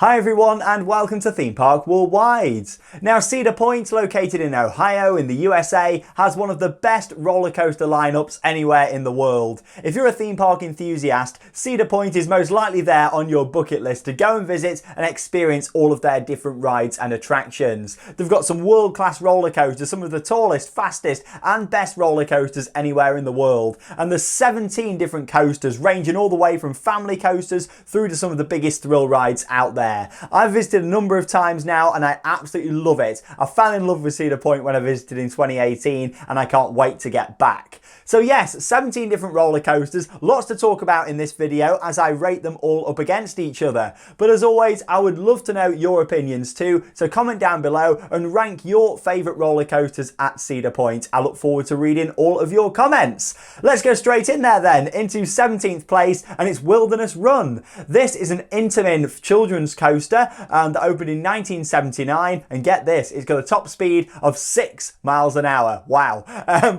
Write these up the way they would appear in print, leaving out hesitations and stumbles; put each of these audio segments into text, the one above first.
Hi everyone and welcome to Theme Park Worldwide. Now Cedar Point, located in Ohio in the USA, has one of the best roller coaster lineups anywhere in the world. If you're a theme park enthusiast, Cedar Point is most likely there on your bucket list to go and visit and experience all of their different rides and attractions. They've got some world-class roller coasters, some of the tallest, fastest and best roller coasters anywhere in the world. And there's 17 different coasters ranging all the way from family coasters through to some of the biggest thrill rides out there. I've visited a number of times now and I absolutely love it. I fell in love with Cedar Point when I visited in 2018 and I can't wait to get back. So yes, 17 different roller coasters, lots to talk about in this video as I rate them all up against each other. But as always, I would love to know your opinions too, so comment down below and rank your favourite roller coasters at Cedar Point. I look forward to reading all of your comments. Let's go straight in there then, into 17th place, and it's Wilderness Run. This is an Intamin children's coaster that opened in 1979, and get this, it's got a top speed of 6 miles an hour. Wow.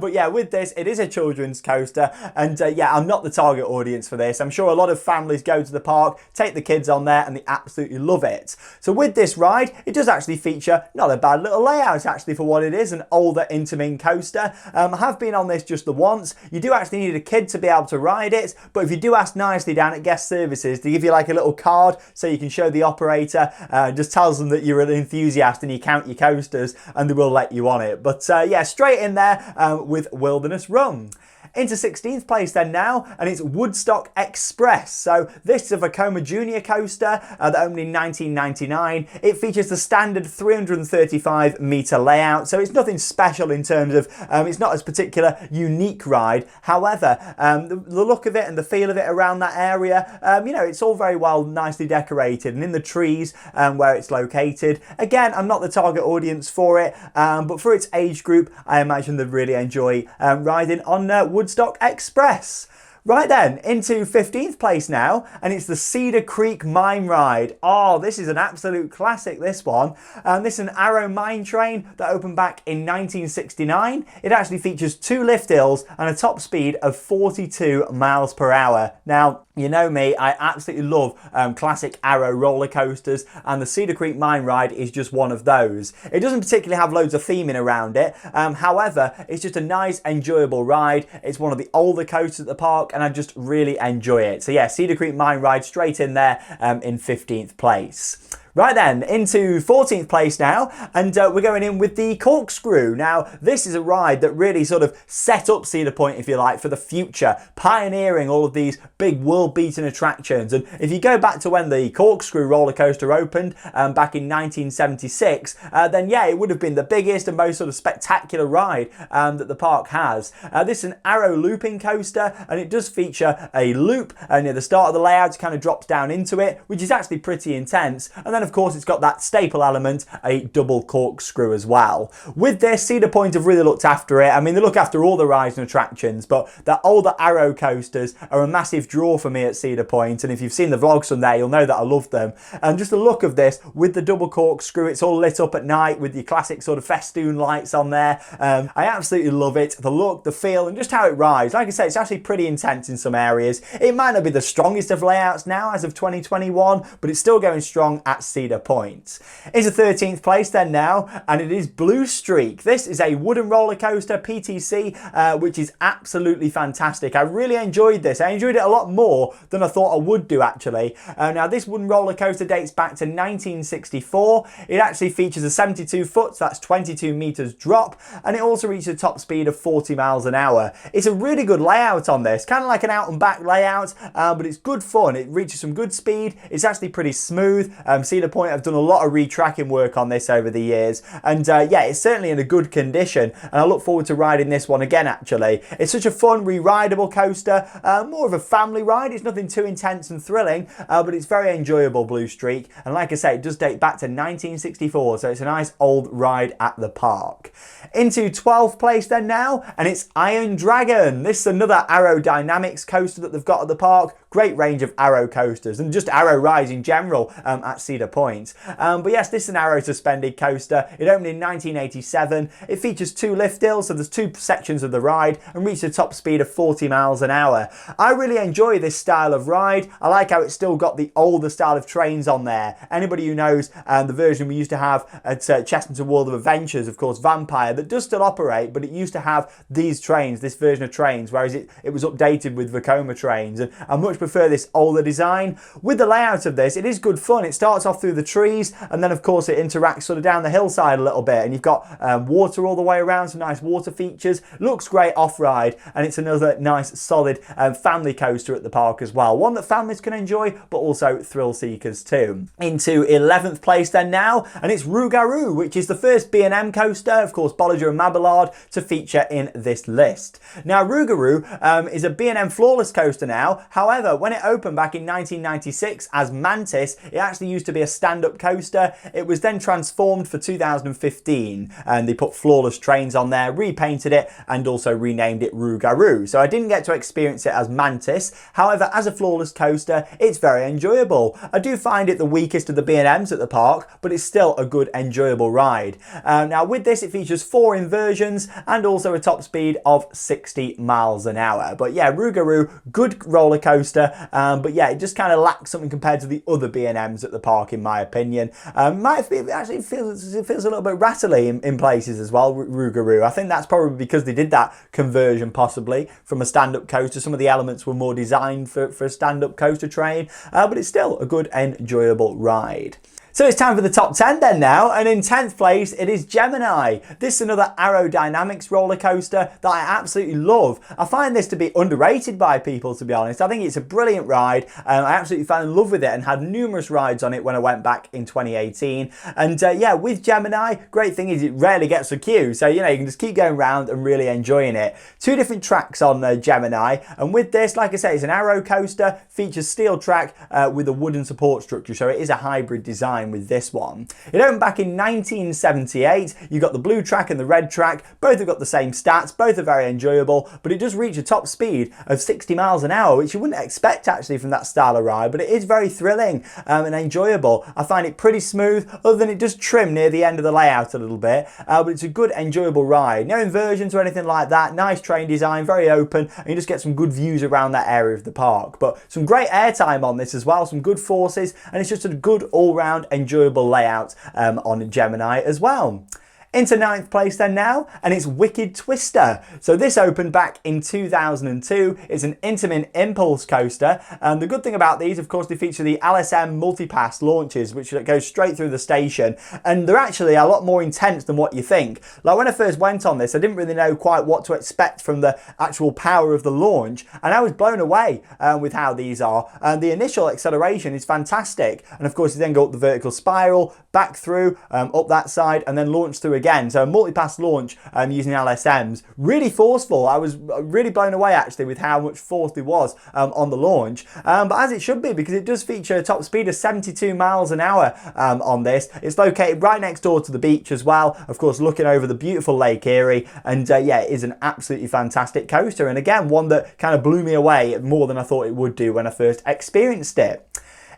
But yeah, with this, it is a children's coaster, and yeah, I'm not the target audience for this. I'm sure a lot of families go to the park, take the kids on there, and they absolutely love it. So with this ride, it does actually feature not a bad little layout actually for what it is, an older Intamin coaster. I have been on this just the once. You do actually need a kid to be able to ride it, but if you do ask nicely down at guest services, they give you like a little card so you can show the operator, just tells them that you're an enthusiast and you count your coasters and they will let you on it. But yeah, straight in there with Wilderness Run. Into 16th place then now, and it's Woodstock Express. So this is a Vekoma Junior coaster that opened in 1999. It features the standard 335 metre layout, so it's nothing special in terms of, it's not a particular unique ride. However, the look of it and the feel of it around that area, you know, it's all very well nicely decorated, and in the trees where it's located. Again, I'm not the target audience for it, but for its age group, I imagine they'd really enjoy riding on Woodstock Express. Right then, into 15th place now, and it's the Cedar Creek Mine Ride. Oh, this is an absolute classic, this one. This is an Arrow mine train that opened back in 1969. It actually features 2 lift hills and a top speed of 42 miles per hour. Now, you know me, I absolutely love classic Arrow roller coasters, and the Cedar Creek Mine Ride is just one of those. It doesn't particularly have loads of theming around it, however, it's just a nice, enjoyable ride. It's one of the older coasters at the park, and I just really enjoy it. So yeah, Cedar Creek Mine Ride straight in there in 15th place. Right then, into 14th place now, and we're going in with the Corkscrew. Now, this is a ride that really sort of set up Cedar Point, if you like, for the future, pioneering all of these big world-beating attractions. And if you go back to when the Corkscrew roller coaster opened back in 1976, then yeah, it would have been the biggest and most sort of spectacular ride that the park has. This is an Arrow looping coaster, and it does feature a loop near the start of the layout. It kind of drops down into it, which is actually pretty intense. And then of course it's got that staple element, a double corkscrew as well. With this, Cedar Point have really looked after it. I mean, they look after all the rides and attractions, but the older Arrow coasters are a massive draw for me at Cedar Point, and if you've seen the vlogs from there, you'll know that I love them. And just the look of this with the double corkscrew, it's all lit up at night with your classic sort of festoon lights on there. I absolutely love it. The look, the feel, and just how it rides. Like I say, it's actually pretty intense in some areas. It might not be the strongest of layouts now as of 2021, but it's still going strong at Cedar Point. Into 13th place then now, and it is Blue Streak. This is a wooden roller coaster, PTC, which is absolutely fantastic. I really enjoyed this. I enjoyed it a lot more than I thought I would do actually. Now this wooden roller coaster dates back to 1964. It actually features a 72 foot, so that's 22 meters drop, and it also reaches a top speed of 40 miles an hour. It's a really good layout on this, kind of like an out and back layout, but it's good fun. It reaches some good speed. It's actually pretty smooth. Cedar Point have done a lot of retracking work on this over the years, and yeah, it's certainly in a good condition, and I look forward to riding this one again actually. It's such a fun, re-rideable coaster, more of a family ride. It's nothing too intense and thrilling, but it's very enjoyable, Blue Streak, and like I say, it does date back to 1964, so it's a nice old ride at the park. Into 12th place then now, and it's Iron Dragon. This is another aerodynamics coaster that they've got at the park. great range of arrow coasters and just arrow rides in general at Cedar Point. But yes, this is an arrow suspended coaster. It opened in 1987. It features 2 lift hills, so there's 2 sections of the ride, and reaches a top speed of 40 miles an hour. I really enjoy this style of ride. I like how it's still got the older style of trains on there. Anybody who knows the version we used to have at Chesterton World of Adventures, of course, Vampire, that does still operate, but it used to have these trains, this version of trains, whereas it was updated with Vekoma trains, and I much prefer this older design. With the layout of this, it is good fun. It starts off through the trees, and then of course it interacts sort of down the hillside a little bit, and you've got water all the way around, some nice water features. Looks great off-ride, and it's another nice solid family coaster at the park as well. One that families can enjoy, but also thrill seekers too. Into 11th place then now, and it's Rougarou, which is the first B&M coaster, of course Bolliger and Mabillard, to feature in this list. Now Rougarou is a B&M flawless coaster now. However, when it opened back in 1996 as Mantis, it actually used to be a stand-up coaster. It was then transformed for 2015, and they put flawless trains on there, repainted it, and also renamed it Rougarou. So I didn't get to experience it as Mantis. However, as a flawless coaster, it's very enjoyable. I do find it the weakest of the B&Ms at the park, but it's still a good, enjoyable ride. Now with this, it features 4 inversions and also a top speed of 60 miles an hour. But yeah, Rougarou, good roller coaster, but yeah, it just kind of lacks something compared to the other B&Ms at the park, in my opinion. Actually feels a little bit rattly in places as well, Rougarou. I think that's probably because they did that conversion possibly from a stand-up coaster. Some of the elements were more designed for a stand-up coaster train, but it's still a good, enjoyable ride. So it's time for the top 10 then now, and in 10th place it is Gemini. This is another aerodynamics roller coaster that I absolutely love. I find this to be underrated by people, to be honest. I think it's a brilliant ride. I absolutely fell in love with it and had numerous rides on it when I went back in 2018. And yeah, with Gemini, great thing is it rarely gets a queue, so you know, you can just keep going around and really enjoying it. 2 different tracks on Gemini, and with this, like I say, it's an aero coaster, features steel track with a wooden support structure, so it is a hybrid design with this one. It opened back in 1978. You got the blue track and the red track. Both have got the same stats. Both are very enjoyable, but it does reach a top speed of 60 miles an hour, which you wouldn't expect actually from that style of ride, but it is very thrilling and enjoyable. I find it pretty smooth, other than it does trim near the end of the layout a little bit, but it's a good, enjoyable ride. No inversions or anything like that. Nice train design, very open, and you just get some good views around that area of the park. But some great airtime on this as well, some good forces, and it's just a good all-round enjoyable layout on Gemini as well. Into 9th place then now, and it's Wicked Twister. So this opened back in 2002. It's an Intamin impulse coaster, and the good thing about these, of course, they feature the LSM multipass launches, which goes straight through the station, and they're actually a lot more intense than what you think. Like when I first went on this, I didn't really know quite what to expect from the actual power of the launch, and I was blown away with how these are. And the initial acceleration is fantastic, and of course you then go up the vertical spiral, back through, up that side, and then launch through again. So a multipass launch using LSMs, really forceful. I was really blown away actually with how much force there was on the launch, but as it should be, because it does feature a top speed of 72 miles an hour on this. It's located right next door to the beach as well, of course looking over the beautiful Lake Erie, and yeah, it is an absolutely fantastic coaster, and again one that kind of blew me away more than I thought it would do when I first experienced it.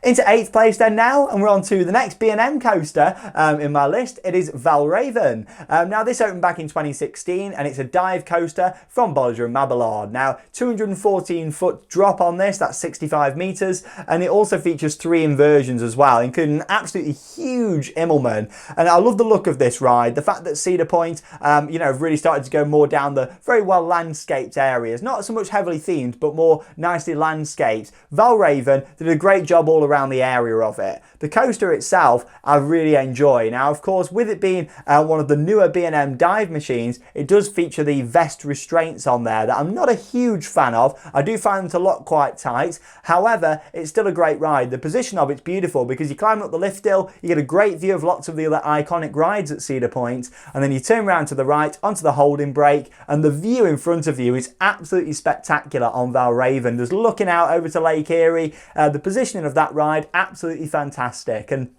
Into 8th place then now, and we're on to the next B&M coaster in my list. It is Valraven. Now this opened back in 2016, and it's a dive coaster from Bolliger and Mabillard. Now 214-foot drop on this, that's 65 meters, and it also features 3 inversions as well, including an absolutely huge Immelman. And I love the look of this ride. The fact that Cedar Point, you know, have really started to go more down the very well landscaped areas, not so much heavily themed, but more nicely landscaped. Valraven did a great job all around the area of it. The coaster itself I really enjoy. Now of course, with it being one of the newer B&M dive machines, it does feature the vest restraints on there that I'm not a huge fan of. I do find them to lock quite tight. However, it's still a great ride. The position of it's beautiful because you climb up the lift hill, you get a great view of lots of the other iconic rides at Cedar Point, and then you turn around to the right onto the holding brake, and the view in front of you is absolutely spectacular on Valraven, just looking out over to Lake Erie. The positioning of that ride, absolutely fantastic, and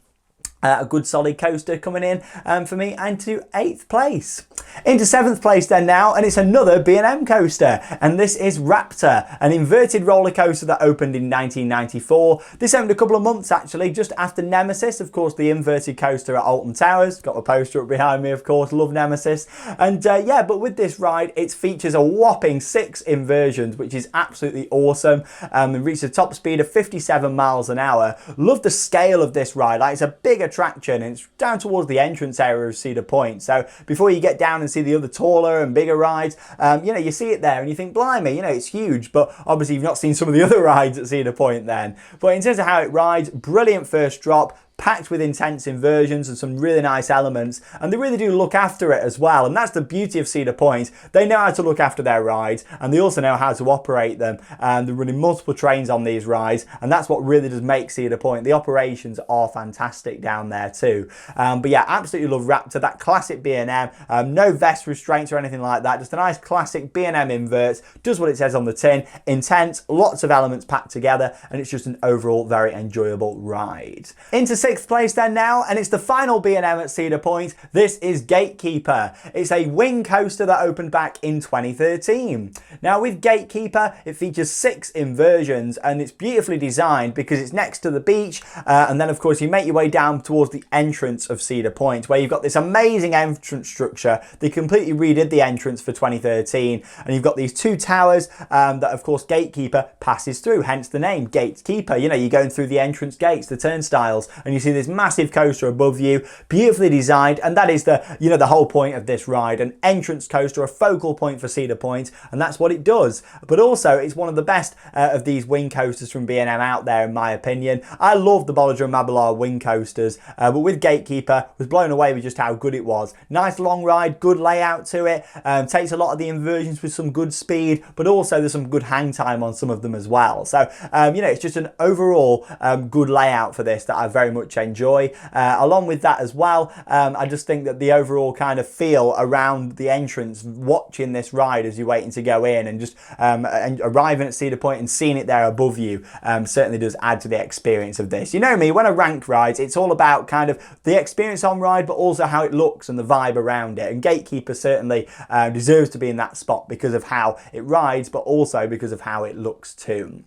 a good solid coaster coming in for me into 8th place. Into 7th place then now, and it's another B&M coaster, and this is Raptor, an inverted roller coaster that opened in 1994. This opened a couple of months actually, just after Nemesis, of course, the inverted coaster at Alton Towers. Got a poster up behind me, of course, love Nemesis. And yeah, but with this ride, it features a whopping 6 inversions, which is absolutely awesome. It reached a top speed of 57 miles an hour. Love the scale of this ride, like it's a big attraction, and it's down towards the entrance area of Cedar Point. So before you get down and see the other taller and bigger rides, you know, you see it there and you think, blimey, you know, it's huge, but obviously you've not seen some of the other rides at Cedar Point then. But in terms of how it rides, brilliant first drop, packed with intense inversions and some really nice elements, and they really do look after it as well, and that's the beauty of Cedar Point. They know how to look after their rides, and they also know how to operate them, and they're running multiple trains on these rides, and that's what really does make Cedar Point. The operations are fantastic down there too. But yeah, absolutely love Raptor, that classic B&M, no vest restraints or anything like that, just a nice classic B&M invert, does what it says on the tin, intense, lots of elements packed together, and it's just an overall very enjoyable ride. Into 6th place then now, and it's the final B&M at Cedar Point. This is Gatekeeper. It's a wing coaster that opened back in 2013. Now with Gatekeeper, it features 6 inversions, and it's beautifully designed because it's next to the beach, and then of course you make your way down towards the entrance of Cedar Point, where you've got this amazing entrance structure. They completely redid the entrance for 2013, and you've got these 2 towers that of course Gatekeeper passes through, hence the name Gatekeeper. You know, you're going through the entrance gates, the turnstiles, and you see this massive coaster above you, beautifully designed, and that is the, you know, the whole point of this ride, an entrance coaster, a focal point for Cedar Point, and that's what it does. But also it's one of the best of these wing coasters from B&M out there in my opinion. I love the Bolliger and Mabillard wing coasters, but with Gatekeeper was blown away with just how good it was. Nice long ride, good layout to it, takes a lot of the inversions with some good speed, but also there's some good hang time on some of them as well. So you know, it's just an overall good layout for this that I very much enjoy. Along with that as well, I just think that the overall kind of feel around the entrance, watching this ride as you're waiting to go in, and just and arriving at Cedar Point and seeing it there above you, certainly does add to the experience of this. You know me, when I rank rides, it's all about kind of the experience on ride, but also how it looks and the vibe around it, and Gatekeeper certainly deserves to be in that spot because of how it rides, but also because of how it looks too.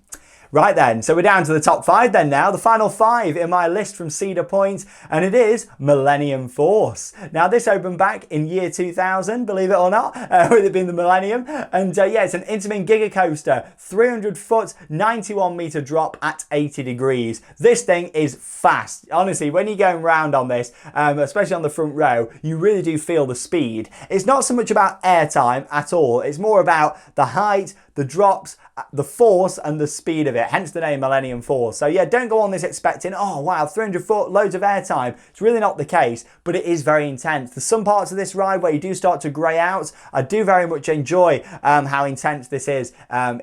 Right then, so we're down to the top 5 then now, the final 5 in my list from Cedar Point, and it is Millennium Force. Now this opened back in year 2000, believe it or not, with it being the Millennium, and yeah, it's an Intamin Giga Coaster, 300 foot, 91 meter drop at 80 degrees. This thing is fast. Honestly, when you're going round on this, especially on the front row, you really do feel the speed. It's not so much about airtime at all, it's more about the height, the drops, the force and the speed of it, hence the name Millennium Force. So yeah, don't go on this expecting, oh wow, 300 foot, loads of airtime. It's really not the case, but it is very intense. There's some parts of this ride where you do start to grey out. I do very much enjoy how intense this is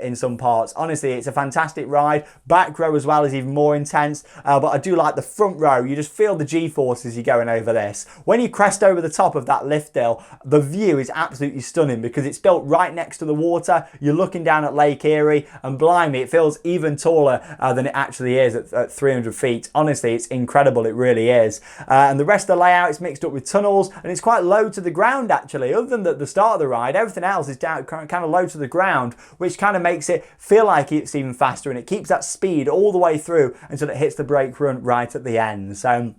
in some parts. Honestly, it's a fantastic ride. Back row as well is even more intense, but I do like the front row. You just feel the G-force as you're going over this. When you crest over the top of that lift hill, the view is absolutely stunning because it's built right next to the water. You're looking down at Lake Erie, and blimey, it feels even taller than it actually is at 300 feet. Honestly, it's incredible, it really is. And the rest of the layout is mixed up with tunnels, and it's quite low to the ground actually. Other than the start of the ride, everything else is down kind of low to the ground, which kind of makes it feel like it's even faster, and it keeps that speed all the way through until it hits the brake run right at the end. So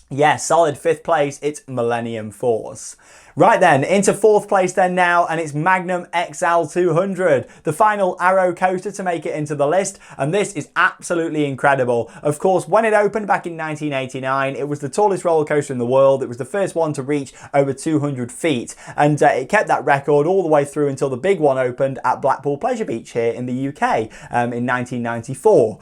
yeah, solid 5th place, it's Millennium Force. Right then, into 4th place then now, and it's Magnum XL 200, the final Arrow coaster to make it into the list, and this is absolutely incredible. Of course, when it opened back in 1989, it was the tallest roller coaster in the world. It was the first one to reach over 200 feet, and it kept that record all the way through until the big one opened at Blackpool Pleasure Beach here in the UK in 1994.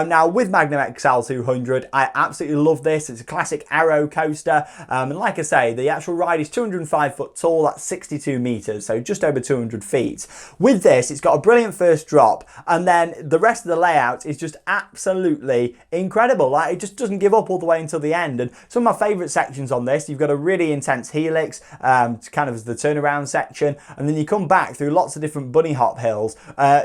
Now, with Magnum XL 200, I absolutely love this. It's a classic Arrow coaster, and like I say, the actual ride is 205 foot tall, that's 62 meters, so just over 200 feet. With this, it's got a brilliant first drop, and then the rest of the layout is just absolutely incredible. Like, it just doesn't give up all the way until the end. And some of my favorite sections on this, you've got a really intense helix, kind of as the turnaround section, and then you come back through lots of different bunny hop hills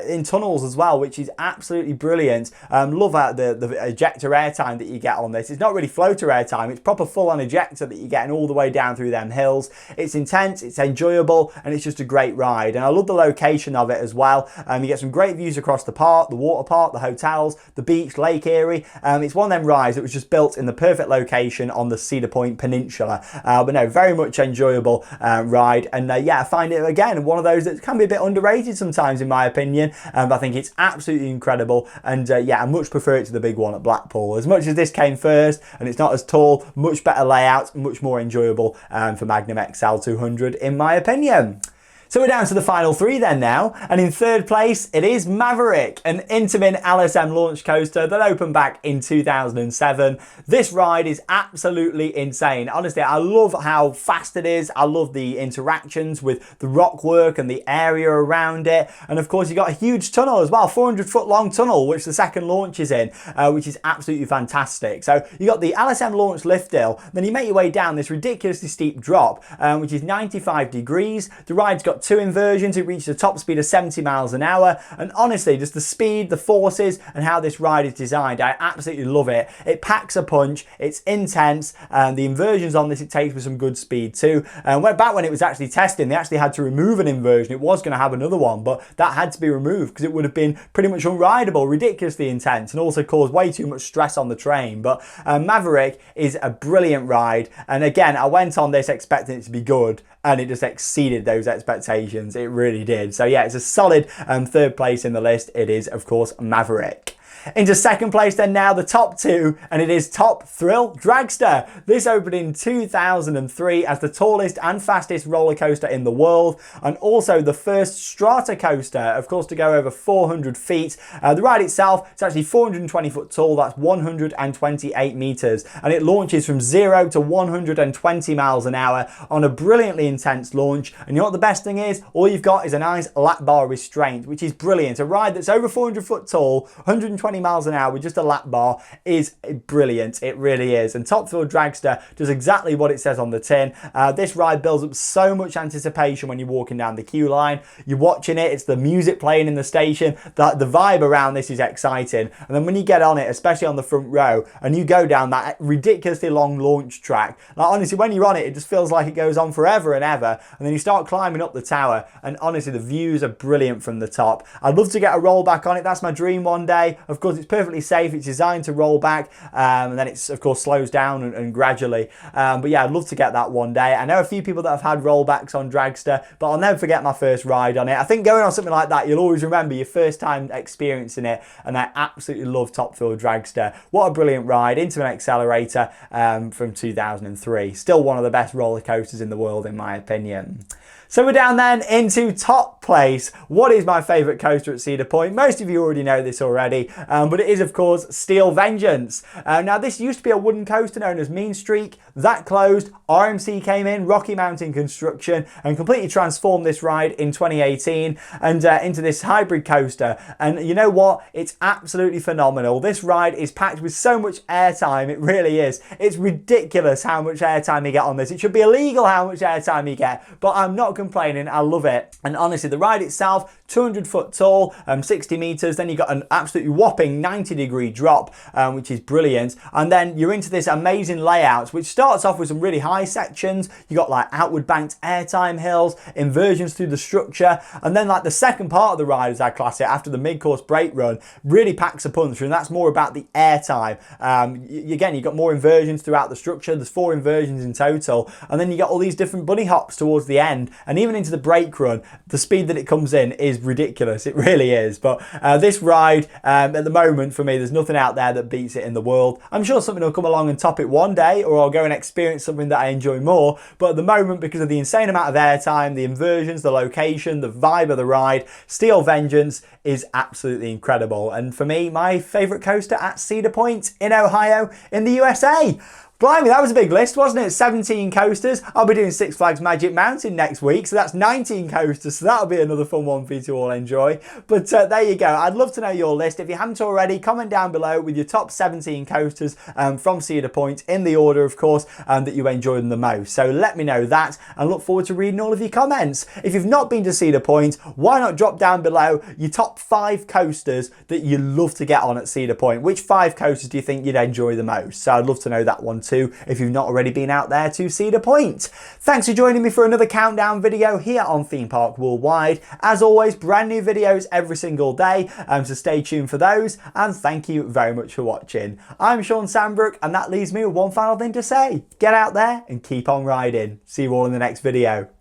in tunnels as well, which is absolutely brilliant. Love the ejector airtime that you get on this. It's not really floater airtime, it's proper full-on ejector that you're getting all the way down through them hills. It's intense, it's enjoyable, and it's just a great ride. And I love the location of it as well. You get some great views across the park, the water park, the hotels, the beach, Lake Erie. It's one of them rides that was just built in the perfect location on the Cedar Point Peninsula. But no, very much enjoyable ride. And yeah, I find it, again, one of those that can be a bit underrated sometimes in my opinion. But I think it's absolutely incredible. And yeah, I much prefer it to the big one at Blackpool. As much as this came first and it's not as tall, much better layout, much more enjoyable for Magnum XL 200 in my opinion. So we're down to the final three then now, and in third place it is Maverick, an Intamin LSM launch coaster that opened back in 2007. This ride is absolutely insane. Honestly, I love how fast it is. I love the interactions with the rock work and the area around it, and of course you got a huge tunnel as well, 400-foot long tunnel, which the second launch is in, which is absolutely fantastic. So you got the LSM launch lift hill, then you make your way down this ridiculously steep drop, which is 95 degrees. The ride's got two inversions. It reaches a top speed of 70 miles an hour, and honestly, just the speed, the forces, and how this ride is designed, I absolutely love it. It packs a punch, it's intense, and the inversions on this it takes with some good speed too. Back when it was actually testing, they actually had to remove an inversion. It was going to have another one, but that had to be removed because it would have been pretty much unrideable, ridiculously intense, and also caused way too much stress on the train. But Maverick is a brilliant ride, and again, I went on this expecting it to be good, and it just exceeded those expectations. It really did. So yeah, it's a solid third place in the list. It is, of course, Maverick. Into second place then now, the top two, and it is Top Thrill Dragster. This opened in 2003 as the tallest and fastest roller coaster in the world, and also the first strata coaster, of course, to go over 400 feet. The ride itself, it's actually 420 foot tall, that's 128 meters, and it launches from 0 to 120 miles an hour on a brilliantly intense launch. And you know what the best thing is? All you've got is a nice lap bar restraint, which is brilliant. A ride that's over 400 foot tall, 120 miles an hour with just a lap bar is brilliant. It really is. And Top Thrill Dragster does exactly what it says on the tin. This ride builds up so much anticipation when you're walking down the queue line. You're watching it, it's the music playing in the station. The vibe around this is exciting. And then when you get on it, especially on the front row, and you go down that ridiculously long launch track, like honestly, when you're on it, it just feels like it goes on forever and ever. And then you start climbing up the tower, and honestly, the views are brilliant from the top. I'd love to get a rollback on it. That's my dream one day. Of course, it's perfectly safe. It's designed to roll back, and then it's of course slows down and gradually. But yeah, I'd love to get that one day. I know a few people that have had rollbacks on Dragster, but I'll never forget my first ride on it. I think going on something like that, you'll always remember your first time experiencing it, and I absolutely love Top Thrill Dragster. What a brilliant ride. Intamin Accelerator from 2003. Still one of the best roller coasters in the world in my opinion. So we're down then into top place. What is my favourite coaster at Cedar Point? Most of you already know this already, but it is of course Steel Vengeance. Now this used to be a wooden coaster known as Mean Streak. That closed. RMC came in, Rocky Mountain Construction, and completely transformed this ride in 2018 and into this hybrid coaster. And you know what? It's absolutely phenomenal. This ride is packed with so much airtime. It really is. It's ridiculous how much airtime you get on this. It should be illegal how much airtime you get, but I'm not complaining. I love it. And honestly, the ride itself, 200 foot tall, 60 meters. Then you got an absolutely whopping 90-degree drop, which is brilliant. And then you're into this amazing layout, which starts off with some really high sections. You got like outward banked airtime hills, inversions through the structure, and then like the second part of the ride, as I class it, after the mid-course brake run, really packs a punch, and that's more about the airtime. Again, you got more inversions throughout the structure. There's 4 inversions in total, and then you got all these different bunny hops towards the end. And even into the brake run, the speed that it comes in is ridiculous. It really is. But this ride, at the moment, for me, there's nothing out there that beats it in the world. I'm sure something will come along and top it one day, or I'll go and experience something that I enjoy more. But at the moment, because of the insane amount of airtime, the inversions, the location, the vibe of the ride, Steel Vengeance is absolutely incredible. And for me, my favourite coaster at Cedar Point in Ohio in the USA. Blimey, that was a big list, wasn't it? 17 coasters. I'll be doing Six Flags Magic Mountain next week, so that's 19 coasters, so that'll be another fun one for you to all enjoy. But there you go. I'd love to know your list. If you haven't already, comment down below with your top 17 coasters from Cedar Point, in the order, of course, that you enjoyed them the most. So let me know that, and look forward to reading all of your comments. If you've not been to Cedar Point, why not drop down below your top 5 coasters that you love to get on at Cedar Point? Which 5 coasters do you think you'd enjoy the most? So I'd love to know that one to if you've not already been out there to Cedar Point. Thanks for joining me for another countdown video here on Theme Park Worldwide. As always, brand new videos every single day, so stay tuned for those, and thank you very much for watching. I'm Sean Sandbrook, and that leaves me with one final thing to say. Get out there and keep on riding. See you all in the next video.